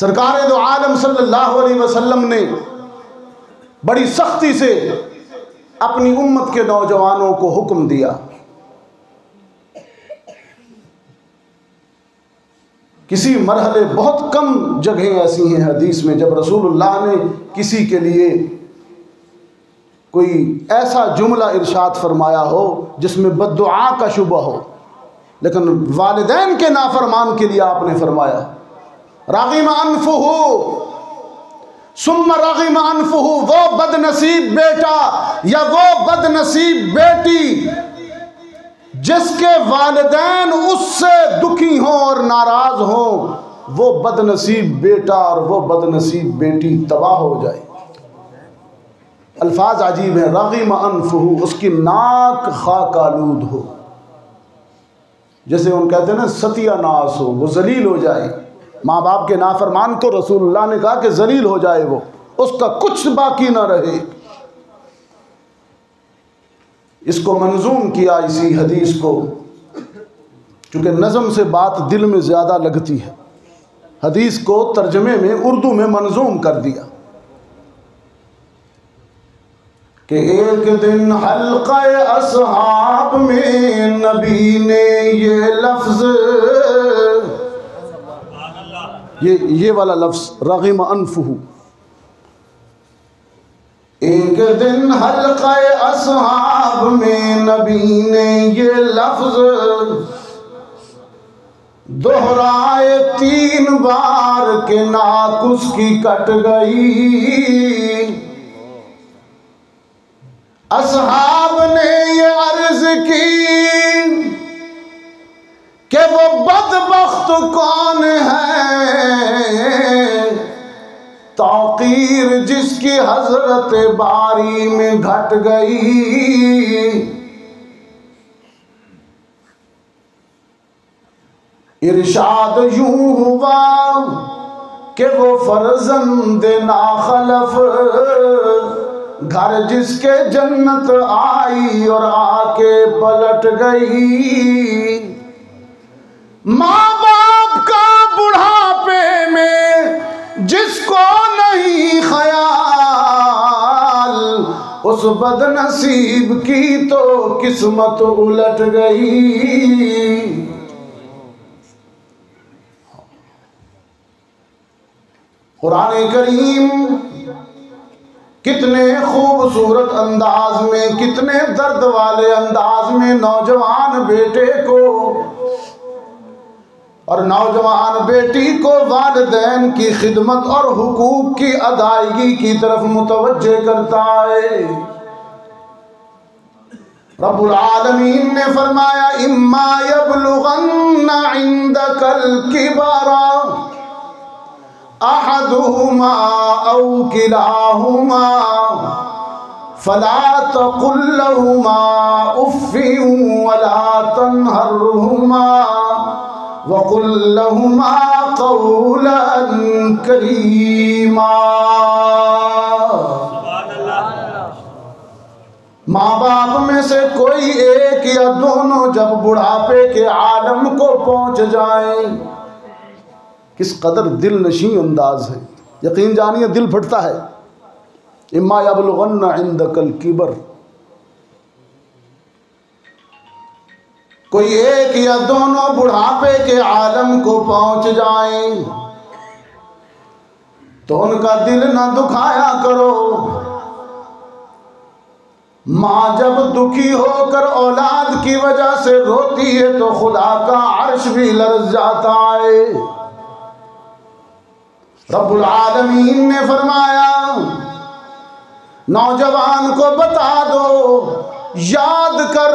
सरकार दो आलम सल्लल्लाहु अलैहि वसल्लम ने बड़ी सख्ती से अपनी उम्मत के नौजवानों को हुक्म दिया, किसी मरहले बहुत कम जगहें ऐसी हैं हदीस में जब रसूलुल्लाह ने किसी के लिए कोई ऐसा जुमला इरशाद फरमाया हो जिसमें बद्दुआ का शुबा हो, लेकिन वालिदैन के नाफरमान के लिए आपने फरमाया रागिम अनफुहु सुम्मा रागिम अनफुहु, वो बदनसीब बेटा या वो बदनसीब बेटी जिसके वालिदैन उससे दुखी हों और नाराज हों, वो बदनसीब बेटा और वो बदनसीब बेटी तबाह हो जाए। अल्फाज अजीब है, रागिम अनफुहु, उसकी नाक खाक आलूद हो, जैसे उन कहते हैं ना सत्यानाश हो, वो जलील हो जाए। माँ बाप के नाफरमान को रसूलुल्लाह ने कहा कि जलील हो जाए, वो उसका कुछ बाकी ना रहे। इसको मंजूम किया इसी हदीस को, चूँकि नज़म से बात दिल में ज़्यादा लगती है, हदीस को तर्जमे में उर्दू में मंजूम कर दिया कि एक दिन हल्क़े असहाब में नबी ने ये लफ्ज़, ये वाला लफ्ज़ रागिम अनफुहु, एक दिन हल्क़े असहाब में नबी ने ये लफ्ज़ दोहराए 3 बार के नाक उसकी कट गई। असहाब ने ये अर्ज़ की कि वो बदबख्त कौन है, तौक़ीर जिसकी हज़रत बारी में घट गई। इरशाद यूं हुआ कि वो फर्जंद नाखलफ, घर जिसके जन्नत आई और आके पलट गई। माँ बाप का बुढ़ापे में जिसको नहीं ख्याल, उस बदनसीब की तो किस्मत उलट गई। कुरान करीम कितने खूबसूरत अंदाज में, कितने दर्द वाले अंदाज में नौजवान बेटे को और नौजवान बेटी को वालिदैन की खिदमत और हुकूक की अदायगी की तरफ मुतवज्जे करता है। रब्बुल आलमीन ने फरमाया इम्मा यबलुगन्ना इंदकल किबरा अहदुहुमा औ किलाहुमा फला तकुल लहुमा उफ्फिन वला तन्हरहुमा वकुल लहुमा कौलन करीमा। माँ बाप में से कोई एक या दोनों जब बुढ़ापे के आलम को पहुँच जाएं, किस कदर दिल नशीं अंदाज है, यकीन जानिए दिल फटता है। इम्मा यबलुगन्ना इंदकल किबर, कोई एक या दोनों बुढ़ापे के आलम को पहुंच जाएं तो उनका दिल ना दुखाया करो। माँ जब दुखी होकर औलाद की वजह से रोती है तो खुदा का अर्श भी लरज़ जाता है। रब्बुल आलमीन ने फरमाया नौजवान को बता दो, याद कर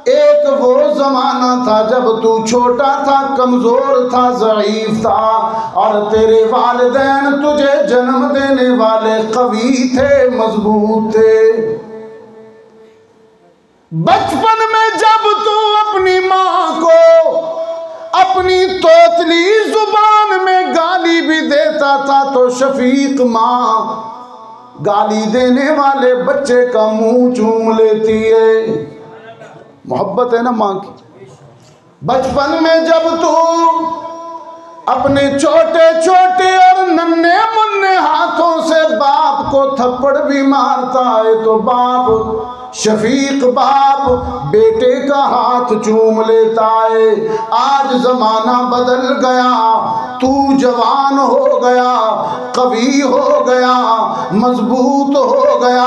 एक वो ज़माना था जब तू छोटा था, कमज़ोर था, ज़ईफ़ था और तेरे वालिदैन तुझे जन्म देने वाले कवी थे, मजबूत थे। बचपन में जब तू अपनी माँ को अपनी तोतली जुबान में गाली भी देता था तो शफीक माँ गाली देने वाले बच्चे का मुंह चूम लेती है। मोहब्बत है ना माँ की। बचपन में जब तू अपने छोटे छोटे और नन्हे मुन्ने हाथों से बाप को थप्पड़ भी मारता है तो बाप शफीक बाप बेटे का हाथ चूम लेता है। आज जमाना बदल गया, तू जवान हो गया, कवि हो गया, मजबूत हो गया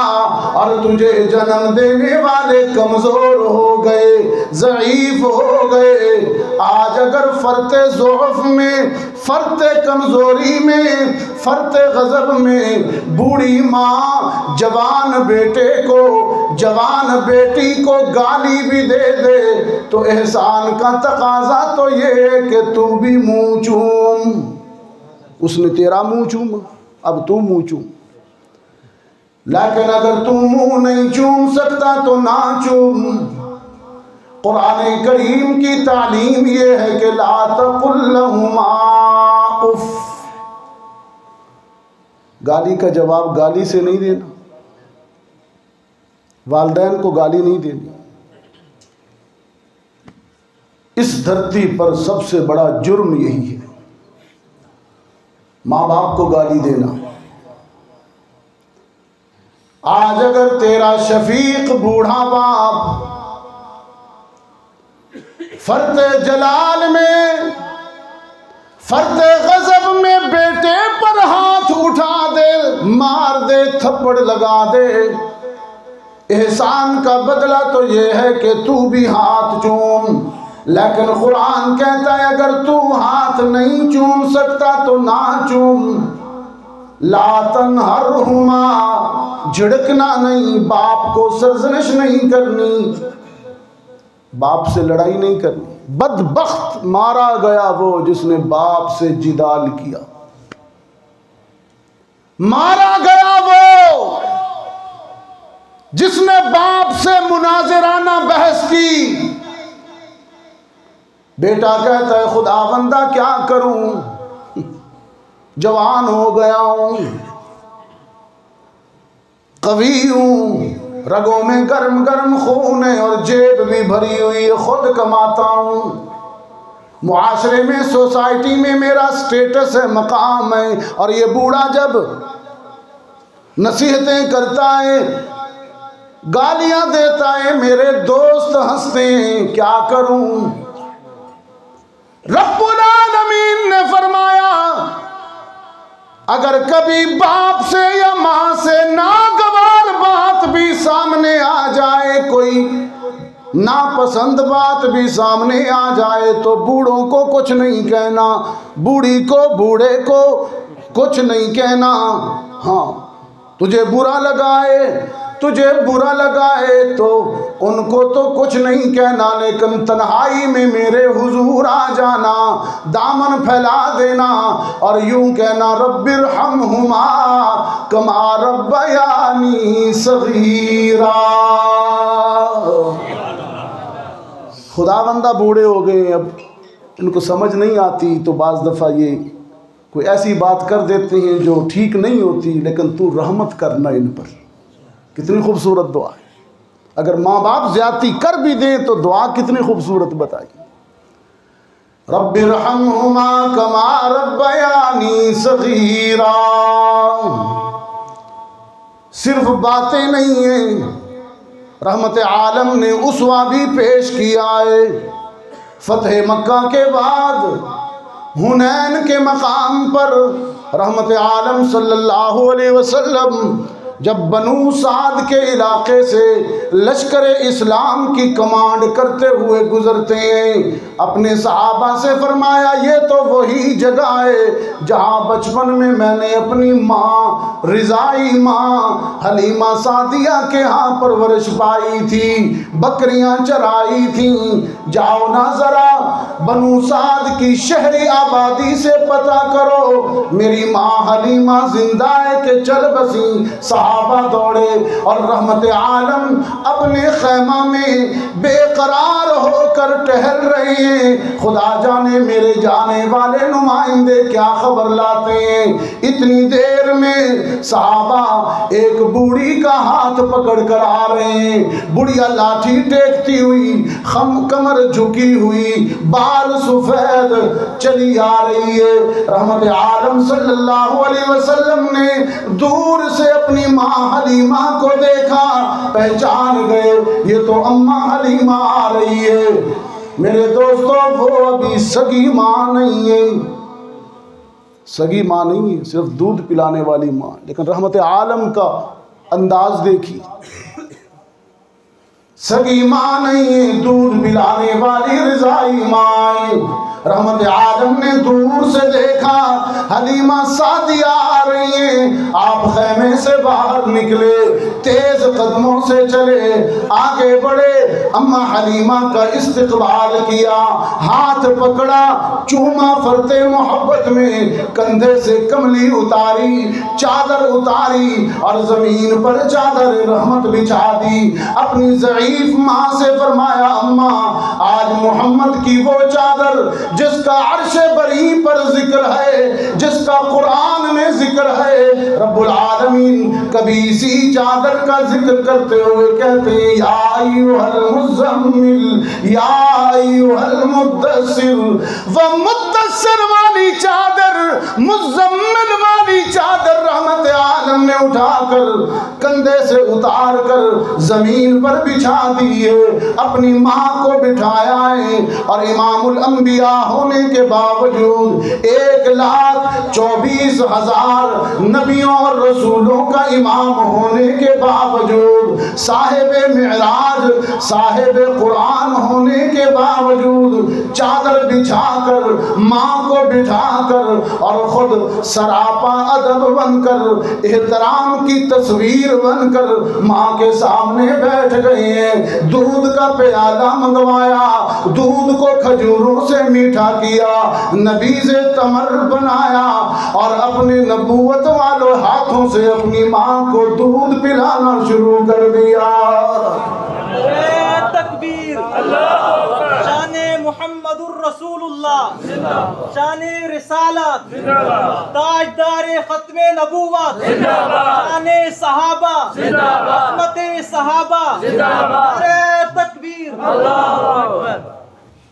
और तुझे जन्म देने वाले कमजोर हो गए, ज़ईफ हो गए। आज अगर फरते ज़ौफ़ में, फरते कमजोरी में, फरते गज़ब में बूढ़ी माँ जवान बेटे को, जवान बेटी को गाली भी दे दे तो एहसान का तकाजा तो ये है कि तू भी मुँह चूम। उसने तेरा मुँह चूमा, अब तू मुँह चूम। लेकिन अगर तू मुँह नहीं चूम सकता तो ना चूम। कुरान करीम की तालीम ये है कि ला तकुल लहुमा उफ। गाली का जवाब गाली से नहीं देना, वालिदैन को गाली नहीं देनी। इस धरती पर सबसे बड़ा जुर्म यही है, माँ बाप को गाली देना। आज अगर तेरा शफीक बूढ़ा बाप फरते जलाल में, फरते गजब में बेटे पर हाथ उठा दे, मार दे, थप्पड़ लगा दे, एहसान का बदला तो ये है कि तू भी हाथ चूम। लेकिन कुरान कहता है अगर तू हाथ नहीं चूम सकता तो ना चूम। ला तनहरहुमा, झिड़कना नहीं, बाप को सरजनिश नहीं करनी, बाप से लड़ाई नहीं करनी। बदबख्त मारा गया वो जिसने बाप से जिदाल किया, मारा गया वो जिसने बाप से मुनाजिराना बहस की। बेटा कहता है खुदावंदा क्या करूं, जवान हो गया हूं, कवि हूं, रगों में गर्म गर्म खून है और जेब भी भरी हुई है, खुद कमाता हूं, मुआशरे में, सोसाइटी में मेरा स्टेटस है, मकाम है। और ये बूढ़ा जब नसीहतें करता है, गालियां देता है, मेरे दोस्त हंसते हैं, क्या करूं। रब्बुल आलमीन ने फरमाया अगर कभी बाप से या माँ से नागवार बात भी सामने आ जाए, कोई नापसंद बात भी सामने आ जाए तो बूढ़ों को कुछ नहीं कहना, बूढ़ी को, बूढ़े को कुछ नहीं कहना। हाँ, तुझे बुरा लगाए, तुझे बुरा लगाए तो उनको तो कुछ नहीं कहना, लेकिन तन्हाई में मेरे हुजूर आ जाना, दामन फैला देना और यूं कहना रब्बिरहमहुमा कमा रब्बयानी सगीरा। खुदावंदा बूढ़े हो गए, अब इनको समझ नहीं आती तो बाज़ दफ़ा ये कोई ऐसी बात कर देते हैं जो ठीक नहीं होती, लेकिन तू रहमत करना इन पर। कितनी खूबसूरत दुआ है। अगर माँ बाप ज्यादती कर भी दें तो दुआ कितनी खूबसूरत बताई, रब्बिरहमहुमा कमा रब्बयानी सगीरा। सिर्फ बातें नहीं हैं, रहमत आलम ने उसवा भी पेश किया है। फतह मक्का के बाद हुनैन के मकाम पर रहमत आलम सल्लल्लाहु अलैहि वसल्लम जब बनू साद के इलाके से लश्कर इस्लाम की कमांड करते हुए गुजरते हैं, अपने सहाबा से फरमाया ये तो वही जगह है जहाँ बचपन में मैंने अपनी माँ, रिजाई माँ हलीमा सादिया के यहाँ परवरिश पाई थी, बकरियाँ चराई थी। जाओ ना ज़रा बनू साद की शहरी आबादी से पता करो मेरी माँ हलीमा जिंदा है कि चल बसी। सहाबा दौड़े और रहमत आलम अपने खैमा में बेकरार होकर टहल रहे हैं। खुदा जाने मेरे जाने वाले नुमाइंदे क्या खबर लाते हैं। इतनी देर में सहाबा एक बूढ़ी का हाथ पकड़ कर आ रहे हैं। बुढ़िया लाठी टेकती हुई कमर कमर झुकी हुई, बाल सफेद चली आ रही है। रहमत आलम सल्लल्लाहु अलैहि वसल्लम ने दूर से अपनी माँ हलीमा को देखा, पहचान गए ये तो अम्मा हलीमा आ रही है। मेरे दोस्तों, वो अभी सगी माँ नहीं है, सगी माँ नहीं है, सिर्फ दूध पिलाने वाली माँ। लेकिन रहमत आलम का अंदाज देखिए, सगी माँ नहीं है, दूध पिलाने वाली रिज़ाई माँ है। रहमत आलम ने दूर से देखा हलीमा सादिया आ रही है। आप खैमे से बाहर निकले, तेज कदमों से चले, आगे बढ़े, अम्मा हलीमा का इस्तकबाल किया, हाथ पकड़ा, चूमा फरते मोहब्बत में, कंधे से कमली उतारी, चादर उतारी और जमीन पर चादर रहमत बिछा दी। अपनी ज़ईफ माँ से फरमाया, अम्मा आज मोहम्मद की वो चादर जिसका अर्शे बरी पर जिक्र है, जिसका कुरान में जिक्र है, रब्बुल आलमीन कभी इसी चादर का जिक्र करते हुए कहते हैं, या अय्युहल मुज़म्मिल या अय्युहल मुद्दस्सिर। वह मुद्दस्सिर वाली चादर, मुज़म्मिल वाली चादर रहमत आलम ने उठाकर कंधे से उतार कर जमीन पर बिछा दी है। अपनी माँ को बिठाया है और इमामुल अंबिया होने के बावजूद 1,24,000 नबियों और रसूलों का इमाम होने के बावजूद, साहिब मिराज, साहिब कुरान होने के बावजूद चादर बिछाकर, माँ को बिठाकर और खुद सरापा अदब बनकर, एहतराम की तस्वीर बनकर माँ के सामने बैठ गए हैं। दूध का प्याला मंगवाया, दूध को खजूरों से मीठा किया, नबी से तमर बनाया और अपने नबूवत वालों हाथों से अपनी माँ को दूध पिलाना शुरू कर दिया। तकबीर, शाने मुहम्मदुर रसूलुल्लाह, शाने रिसालत, ताजदारे खत्मे नबूवत, शाने सहाबा, रहमते सहाबा, अरे तकबीर, अल्लाहु अकबर।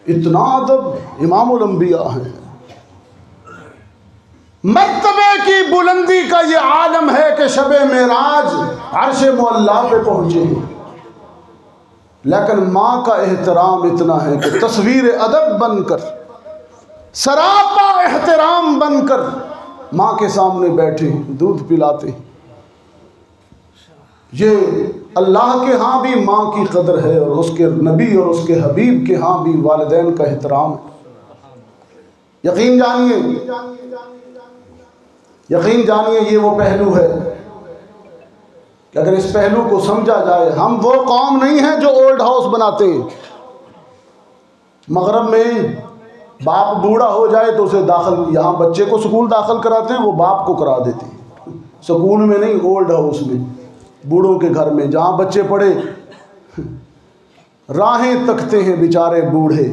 इतना अदब इमामुल अंबिया है। मर्तबे की बुलंदी का ये आलम है कि शबे मेराज अर्शे मुअल्ला पे पहुंचे हैं। लेकिन माँ का एहतराम इतना है कि तस्वीर अदब बनकर, सरापा एहतराम बनकर माँ के सामने बैठे, दूध पिलाते। ये अल्लाह के यहाँ भी माँ की कदर है और उसके नबी और उसके हबीब के यहाँ भी वालिदैन का एहतराम है। यकीन जानिए, यकीन जानिए, ये वो पहलू है कि अगर इस पहलू को समझा जाए, हम वो कौम नहीं है जो ओल्ड हाउस बनाते हैं। मगरब में बाप बूढ़ा हो जाए तो उसे दाखिल, यहाँ बच्चे को स्कूल दाखिल कराते हैं, वो बाप को करा देते हैं, स्कूल में नहीं, ओल्ड हाउस में, बूढ़ों के घर में, जहाँ बच्चे पढ़े। राहें तकते हैं बेचारे बूढ़े,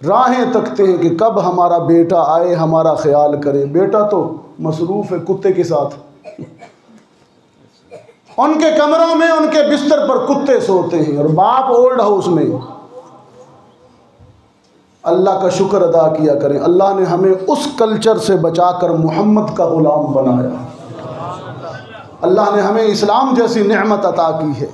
राहें तकते हैं कि कब हमारा बेटा आए, हमारा ख्याल करे। बेटा तो मसरूफ़ है कुत्ते के साथ, उनके कमरों में, उनके बिस्तर पर कुत्ते सोते हैं और बाप ओल्ड हाउस में। अल्लाह का शुक्र अदा किया करें, अल्लाह ने हमें उस कल्चर से बचाकर मोहम्मद का ग़ुलाम बनाया। अल्लाह ने हमें इस्लाम जैसी नेमत अता की है।